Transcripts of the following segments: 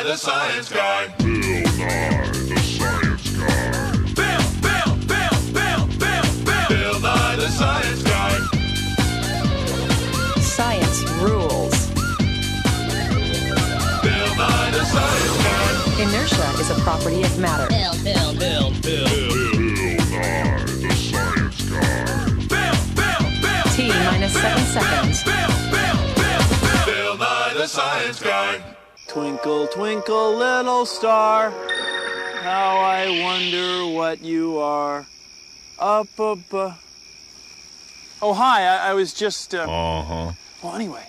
the Science Guy. Bill Nye, the Science Guy. Bill Nye the Science Guy. Science rules. Bill Nye the Science Guy. Inertia is a property of matter. Bill Nye, the Science Guy. T minus 7 seconds. Bill Nye the Science Guy. Twinkle, twinkle, little star, how I wonder what you are. Up above. Oh, hi, I was just, Well, anyway,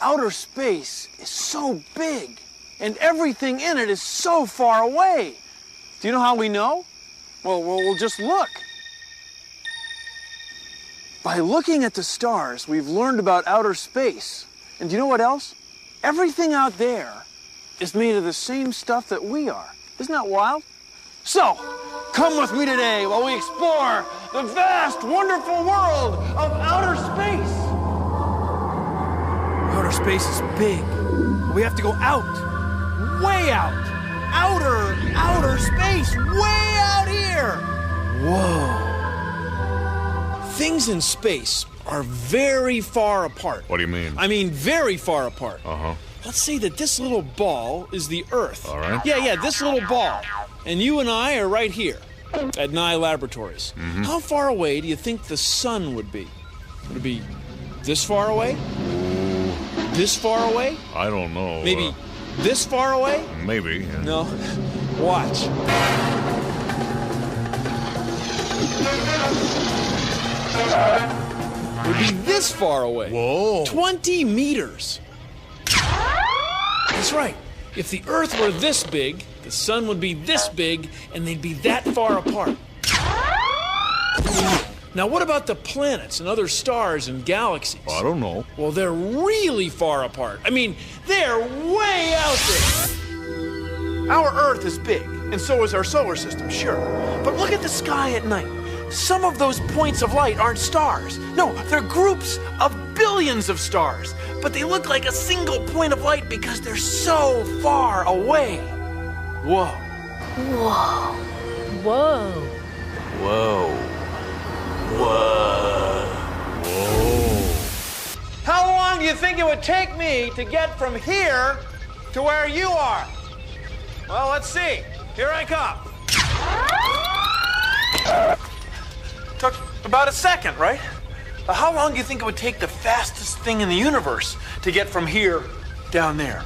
outer space is so big, and everything in it is so far away. Do you know how we know? Well, we'll just look. By looking at the stars, we've learned about outer space. And do you know what else? Everything out there is made of the same stuff that we are. Isn't that wild? So, come with me today while we explore the vast, wonderful world of outer space. Outer space is big. We have to go out, way out. Outer space, way out here. Whoa. Things in space are very far apart. What do you mean? I mean very far apart. Uh-huh. Let's say that this little ball is the Earth. All right. Yeah, this little ball. And you and I are right here at Nye Laboratories. Mm-hmm. How far away do you think the sun would be? Would it be this far away? This far away? I don't know. Maybe this far away? Maybe. Yeah. No. Watch. Would be this far away. Whoa. 20 meters. That's right. If the Earth were this big, the sun would be this big, and they'd be that far apart. Now, what about the planets and other stars and galaxies? I don't know. Well, they're really far apart. I mean, they're way out there. Our Earth is big, and so is our solar system, sure. But look at the sky at night. Some of those points of light aren't stars. No, they're groups of billions of stars. But they look like a single point of light because they're so far away. Whoa. Whoa. Whoa. Whoa. Whoa. Whoa. How long do you think it would take me to get from here to where you are? Well, let's see. Here I come. Took about a second, right? How long do you think it would take the fastest thing in the universe to get from here down there?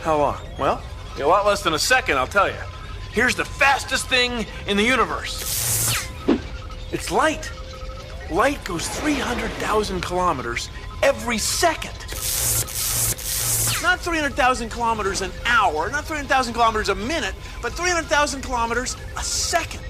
How long? Well, a lot less than a second, I'll tell you. Here's the fastest thing in the universe. It's light. Light goes 300,000 kilometers every second. Not 300,000 kilometers an hour, not 300,000 kilometers a minute, but 300,000 kilometers a second.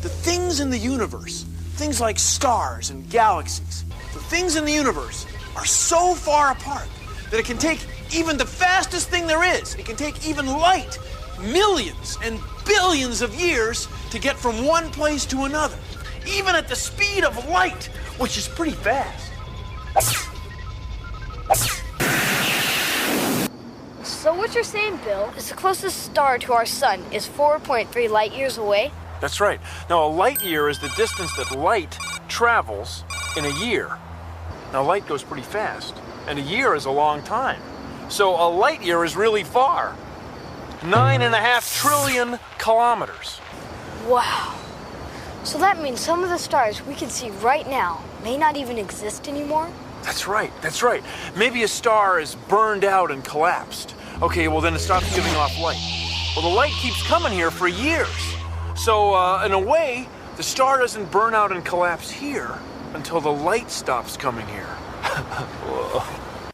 The things in the universe, things like stars and galaxies, the things in the universe are so far apart that it can take even the fastest thing there is, it can take even light, millions and billions of years to get from one place to another, even at the speed of light, which is pretty fast. So what you're saying, Bill, is the closest star to our sun is 4.3 light years away? That's right. Now, a light year is the distance that light travels in a year. Now, light goes pretty fast, and a year is a long time. So a light year is really far. 9.5 trillion kilometers. Wow. So that means some of the stars we can see right now may not even exist anymore? That's right, that's right. Maybe a star is burned out and collapsed. Okay, well then it stops giving off light. Well, the light keeps coming here for years. So, in a way, the star doesn't burn out and collapse here until the light stops coming here.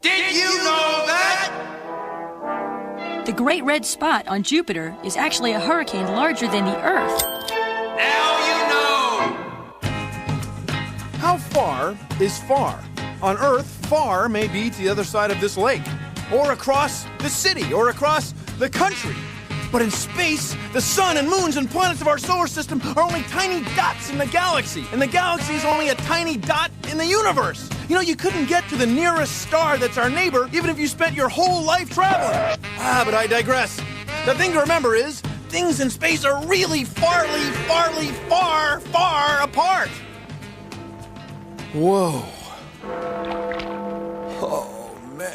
Did you know that? The Great Red Spot on Jupiter is actually a hurricane larger than the Earth. Now you know. How far is far? On Earth, far may be to the other side of this lake, or across the city, or across the country. But in space, the sun and moons and planets of our solar system are only tiny dots in the galaxy, and the galaxy is only a tiny dot in the universe. You know, you couldn't get to the nearest star that's our neighbor, even if you spent your whole life traveling. But I digress. The thing to remember is, things in space are really far apart. Whoa. Oh, man.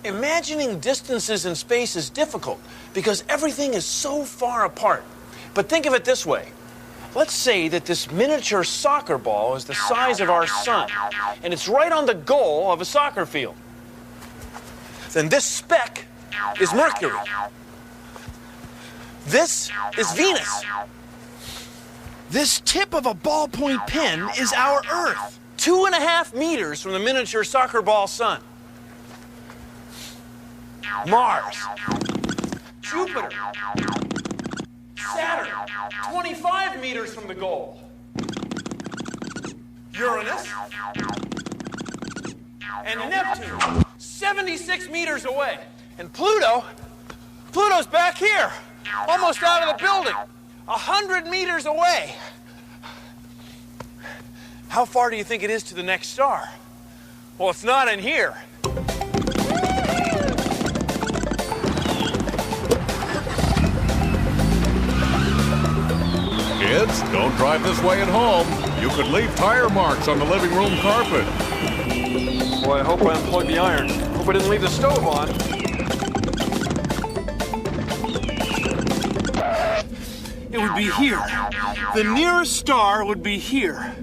Imagining distances in space is difficult because everything is so far apart. But think of it this way. Let's say that this miniature soccer ball is the size of our sun, and it's right on the goal of a soccer field. Then this speck is Mercury. This is Venus. This tip of a ballpoint pen is our Earth, 2.5 meters from the miniature soccer ball sun. Mars, Jupiter, Saturn, 25 meters from the goal. Uranus and Neptune, 76 meters away. And Pluto's back here, almost out of the building, 100 meters away. How far do you think it is to the next star? Well, it's not in here. Kids, don't drive this way at home. You could leave tire marks on the living room carpet. Boy, I hope I unplugged the iron. Hope I didn't leave the stove on. It would be here. The nearest star would be here.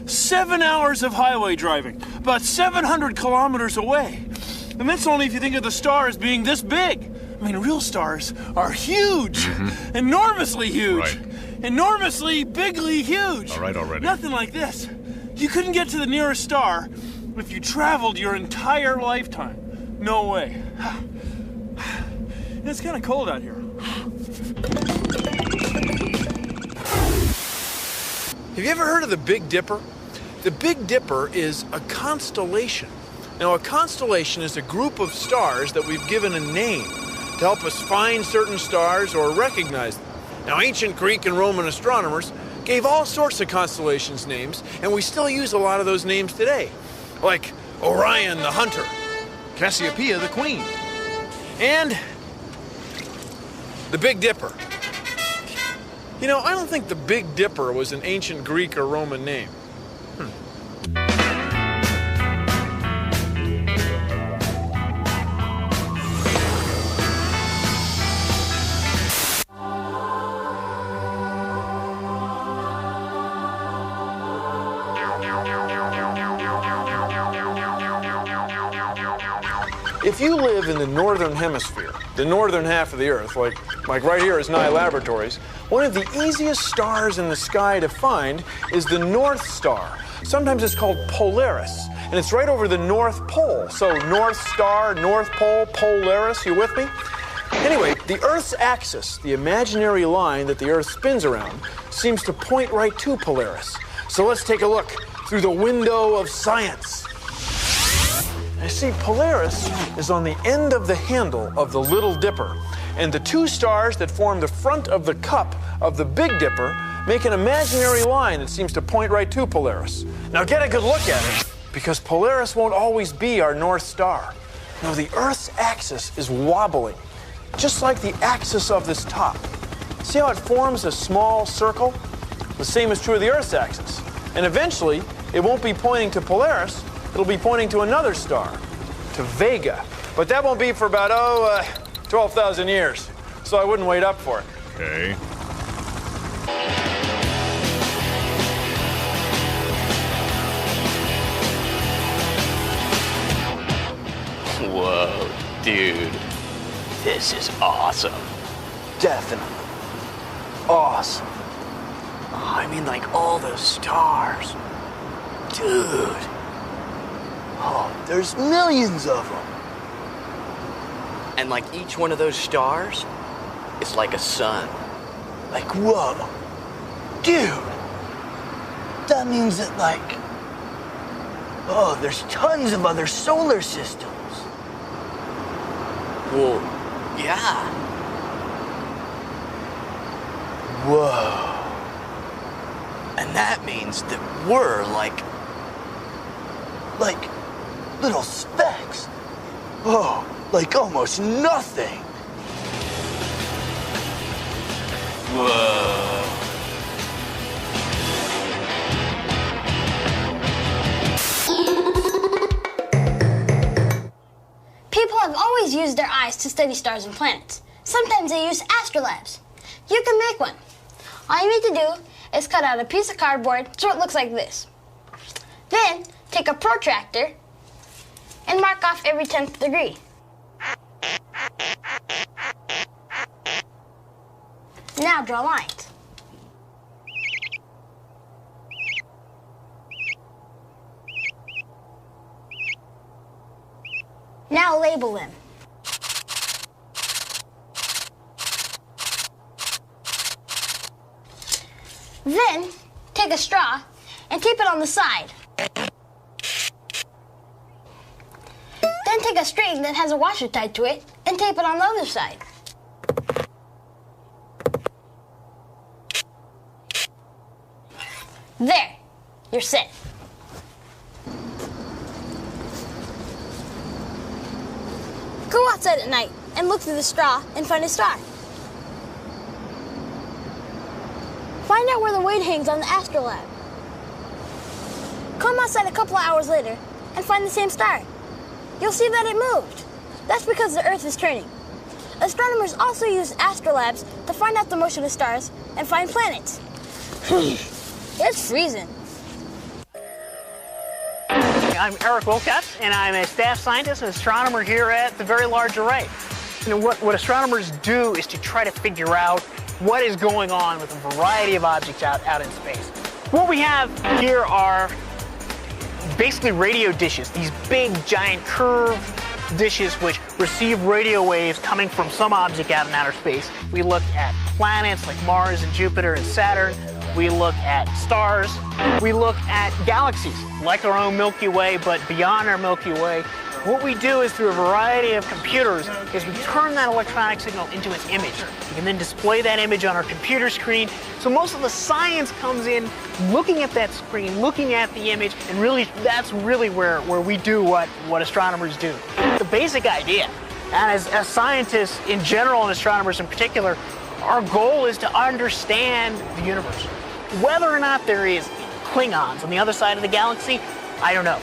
7 hours of highway driving, about 700 kilometers away. And that's only if you think of the star as being this big. I mean, real stars are huge, enormously huge, Right. enormously, bigly huge. All right, already. Nothing like this. You couldn't get to the nearest star if you traveled your entire lifetime. No way. It's kind of cold out here. Have you ever heard of the Big Dipper? The Big Dipper is a constellation. Now, a constellation is a group of stars that we've given a name to help us find certain stars or recognize them. Now, ancient Greek and Roman astronomers gave all sorts of constellations names, and we still use a lot of those names today, like Orion the Hunter, Cassiopeia the Queen, and the Big Dipper. You know, I don't think the Big Dipper was an ancient Greek or Roman name. If you live in the northern hemisphere, the northern half of the Earth, like right here is Nye Laboratories, one of the easiest stars in the sky to find is the North Star. Sometimes it's called Polaris, and it's right over the North Pole. So North Star, North Pole, Polaris, you with me? Anyway, the Earth's axis, the imaginary line that the Earth spins around, seems to point right to Polaris. So let's take a look through the window of science. You see, Polaris is on the end of the handle of the Little Dipper, and the two stars that form the front of the cup of the Big Dipper make an imaginary line that seems to point right to Polaris. Now get a good look at it, because Polaris won't always be our North Star. No, the Earth's axis is wobbling, just like the axis of this top. See how it forms a small circle? The same is true of the Earth's axis. And eventually, it won't be pointing to Polaris, it'll be pointing to another star, to Vega. But that won't be for about, 12,000 years. So I wouldn't wait up for it. Okay. Whoa, dude. This is awesome. Definitely. Awesome. I mean, like all those stars. Dude. Oh, there's millions of them. And like each one of those stars is like a sun. Like, whoa. Dude. That means that, like, there's tons of other solar systems. Well, yeah. Whoa. And that means that we're like little specks. Oh, like almost nothing. Whoa. People have always used their eyes to study stars and planets. Sometimes they use astrolabes. You can make one. All you need to do is cut out a piece of cardboard so it looks like this. Then take a protractor and mark off every 10th degree. Now draw lines. Now label them. Then take a straw and tape it on the side. Then take a string that has a washer tied to it and tape it on the other side. There, you're set. Go outside at night and look through the straw and find a star. Find out where the weight hangs on the astrolabe. Come outside a couple of hours later and find the same star. You'll see that it moved. That's because the Earth is turning. Astronomers also use astrolabes to find out the motion of stars and find planets. It's freezing. I'm Eric Wilcox, and I'm a staff scientist and astronomer here at the Very Large Array. You know, what astronomers do is to try to figure out what is going on with a variety of objects out in space. What we have here are basically radio dishes, these big, giant, curved dishes which receive radio waves coming from some object out in outer space. We look at planets like Mars and Jupiter and Saturn. We look at stars. We look at galaxies, like our own Milky Way, but beyond our Milky Way. What we do is through a variety of computers is we turn that electronic signal into an image. We can then display that image on our computer screen. So most of the science comes in looking at that screen, looking at the image, and really that's really where we do what astronomers do. The basic idea, and as scientists in general and astronomers in particular, our goal is to understand the universe. Whether or not there is Klingons on the other side of the galaxy, I don't know.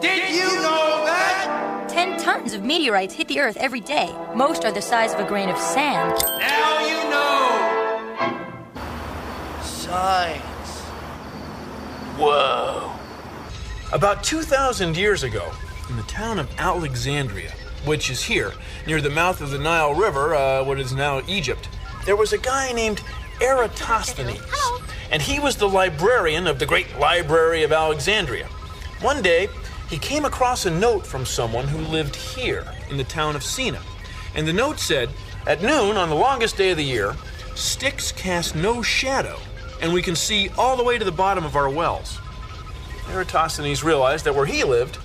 Did you know that? 10 tons of meteorites hit the Earth every day. Most are the size of a grain of sand. Now you know. Science. Whoa. About 2,000 years ago, in the town of Alexandria, which is here, near the mouth of the Nile River, what is now Egypt, there was a guy named Eratosthenes. And he was the librarian of the great library of Alexandria. One day, he came across a note from someone who lived here in the town of Sina. And the note said, at noon on the longest day of the year, sticks cast no shadow, and we can see all the way to the bottom of our wells. Eratosthenes realized that where he lived,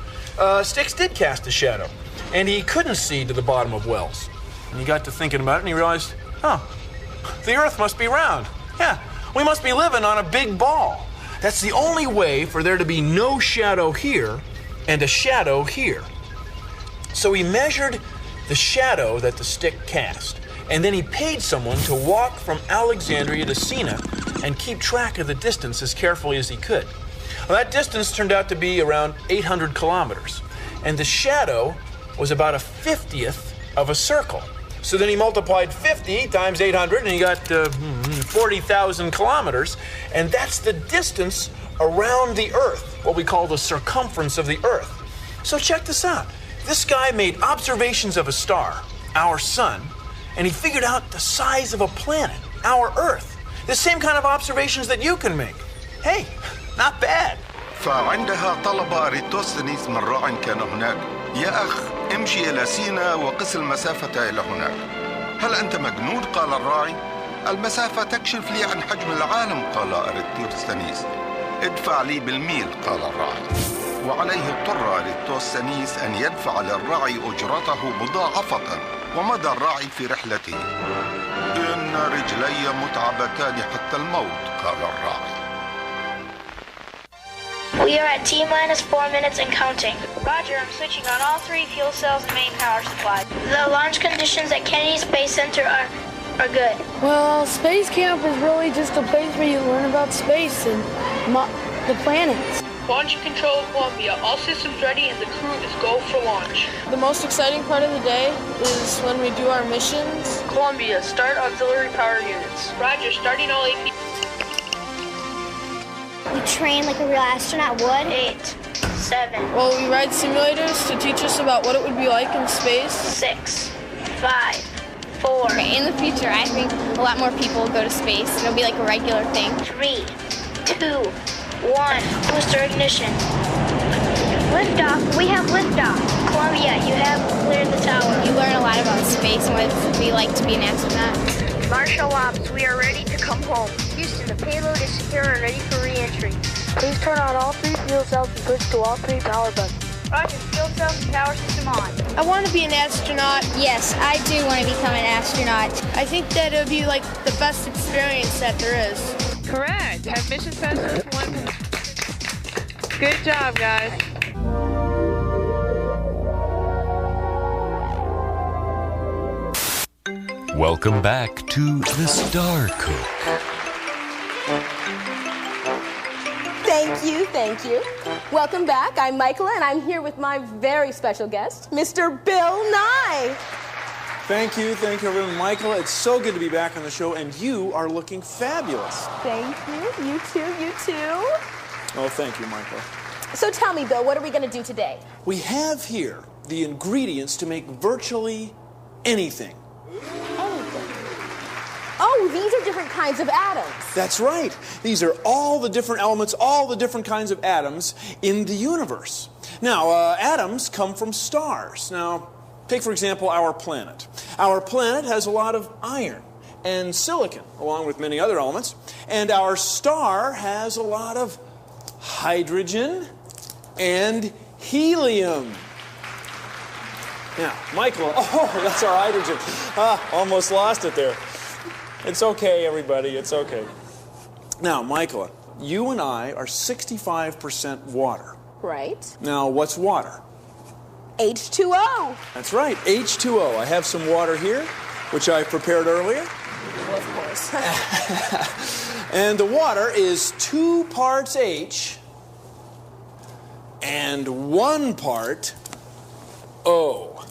sticks did cast a shadow, and he couldn't see to the bottom of wells. And he got to thinking about it, and he realized, the Earth must be round. Yeah, we must be living on a big ball. That's the only way for there to be no shadow here and a shadow here. So he measured the shadow that the stick cast, and then he paid someone to walk from Alexandria to Sina and keep track of the distance as carefully as he could. Well, that distance turned out to be around 800 kilometers, and the shadow was about a 50th of a circle. So then he multiplied 50 times 800, and he got 40,000 kilometers, and that's the distance around the Earth, what we call the circumference of the Earth. So check this out. This guy made observations of a star, our sun, and he figured out the size of a planet, our Earth. The same kind of observations that you can make. Hey, not bad. فعندها طلب أريتوستنيس من راع كان هناك: يا أخ، امشي إلى سينا وقس المسافة إلى هناك. هل أنت مجنون؟ قال الراعي. المسافة تكشف لي عن حجم العالم، قال أريتوستنيس. ادفع لي بالميل، قال الراعي. وعليه اضطر أريتوستنيس أن يدفع للراعي أجرته مضاعفة، ومضى الراعي في رحلته. إن رجلي متعبتان حتى الموت، قال الراعي. We are at T-minus 4 minutes and counting. Roger, I'm switching on all 3 fuel cells and main power supply. The launch conditions at Kennedy Space Center are good. Well, space camp is really just a place where you learn about space and the planets. Launch control Columbia. All systems ready and the crew is go for launch. The most exciting part of the day is when we do our missions. Columbia, start auxiliary power units. Roger, starting all AP. We train like a real astronaut would. 8, 7. Well, we ride simulators to teach us about what it would be like in space. 6, 5, 4. Okay, in the future, I think a lot more people will go to space. It'll be like a regular thing. 3, 2, 1. Booster ignition. Liftoff. We have liftoff. Columbia, you have cleared the tower. You learn a lot about space and what it would be like to be an astronaut. Marshall Ops, we are ready to come home. Houston, the payload is secure and ready for re-entry. Please turn on all 3 fuel cells and switch to all 3 power buttons. Roger, fuel cells and power system on. I want to be an astronaut. Yes, I do want to become an astronaut. I think that it would be like the best experience that there is. Correct. Have mission specialist 1. Good job, guys. Welcome back to the Star Cook. Thank you. Welcome back. I'm Michaela, and I'm here with my very special guest, Mr. Bill Nye. Thank you, everyone. Michaela, it's so good to be back on the show, and you are looking fabulous. Thank you. You too. Oh, thank you, Michaela. So tell me, Bill, what are we going to do today? We have here the ingredients to make virtually anything. Oh, these are different kinds of atoms. That's right. These are all the different elements, all the different kinds of atoms in the universe. Now, atoms come from stars. Now, take, for example, our planet. Our planet has a lot of iron and silicon, along with many other elements. And our star has a lot of hydrogen and helium. Now, Michael, oh, that's our hydrogen. Almost lost it there. It's okay, everybody, it's okay. Now, Michaela, you and I are 65% water. Right. Now, what's water? H2O. That's right, H2O. I have some water here, which I prepared earlier. Well, of course. And the water is 2 parts H and 1 part O.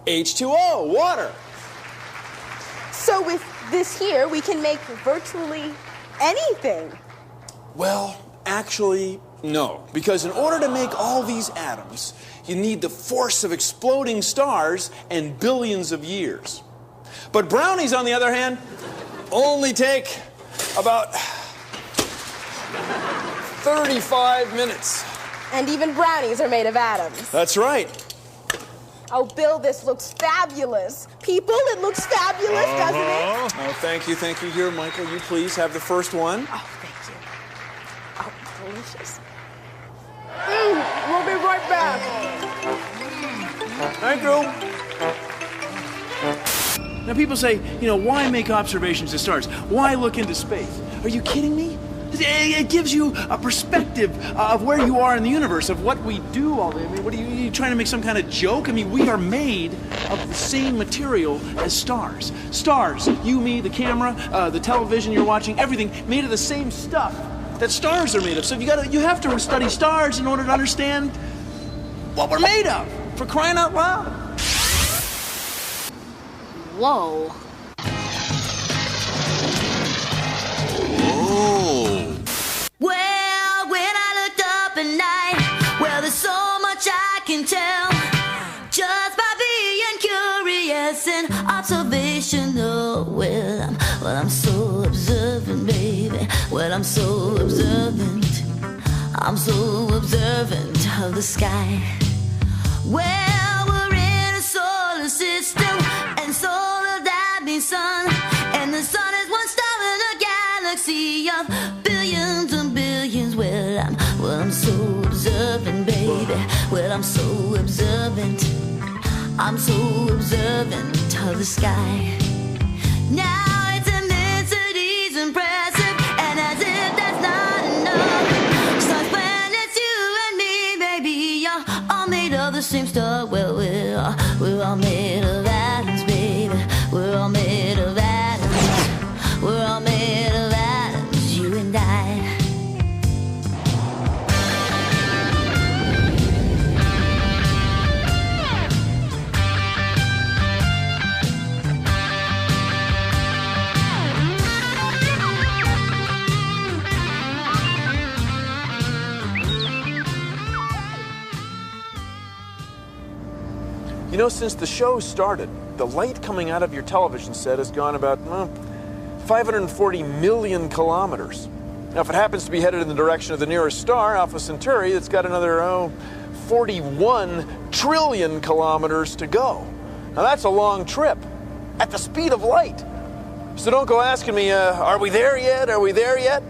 H2O, water. So with this here, we can make virtually anything. Well, actually, no. Because in order to make all these atoms, you need the force of exploding stars and billions of years. But brownies, on the other hand, only take about 35 minutes. And even brownies are made of atoms. That's right. Oh, Bill, this looks fabulous. People, it looks fabulous, doesn't it? Oh, thank you. Here, Michael, you please have the first one. Oh, thank you. Oh, delicious. We'll be right back. Thank you. Now, people say, why make observations of stars? Why look into space? Are you kidding me? It gives you a perspective of where you are in the universe, of what we do all day. I mean, what are you trying to make some kind of joke? I mean, we are made of the same material as stars. Stars, you, me, the camera, the television you're watching, everything made of the same stuff that stars are made of. So you have to study stars in order to understand what we're made of, for crying out loud. Whoa. Well, when I looked up at night, well, there's so much I can tell just by being curious and observational. Well, I'm so observant, baby. Well, I'm so observant. I'm so observant of the sky. Well, we're in a solar system, and solar that means sun, and the sun is one star in a galaxy of billions and billions. Well, I'm so observant, baby. Well, I'm so observant. I'm so observant of the sky. Now its immensity's impressive, and as if that's not enough, stars, planets, all made of the same stuff. Well, we're all made of atoms, baby. We're all made of atoms. We're all made of atoms, you and I. You know, since the show started, the light coming out of your television set has gone about 540 million kilometers. Now, if it happens to be headed in the direction of the nearest star, Alpha Centauri, it's got another 41 trillion kilometers to go. Now, that's a long trip at the speed of light. So don't go asking me, are we there yet? Are we there yet?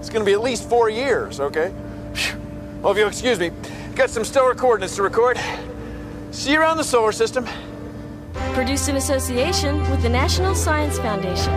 It's going to be at least 4 years, okay? Well, if you'll excuse me, got some stellar coordinates to record. See you around the solar system. Produced in association with the National Science Foundation.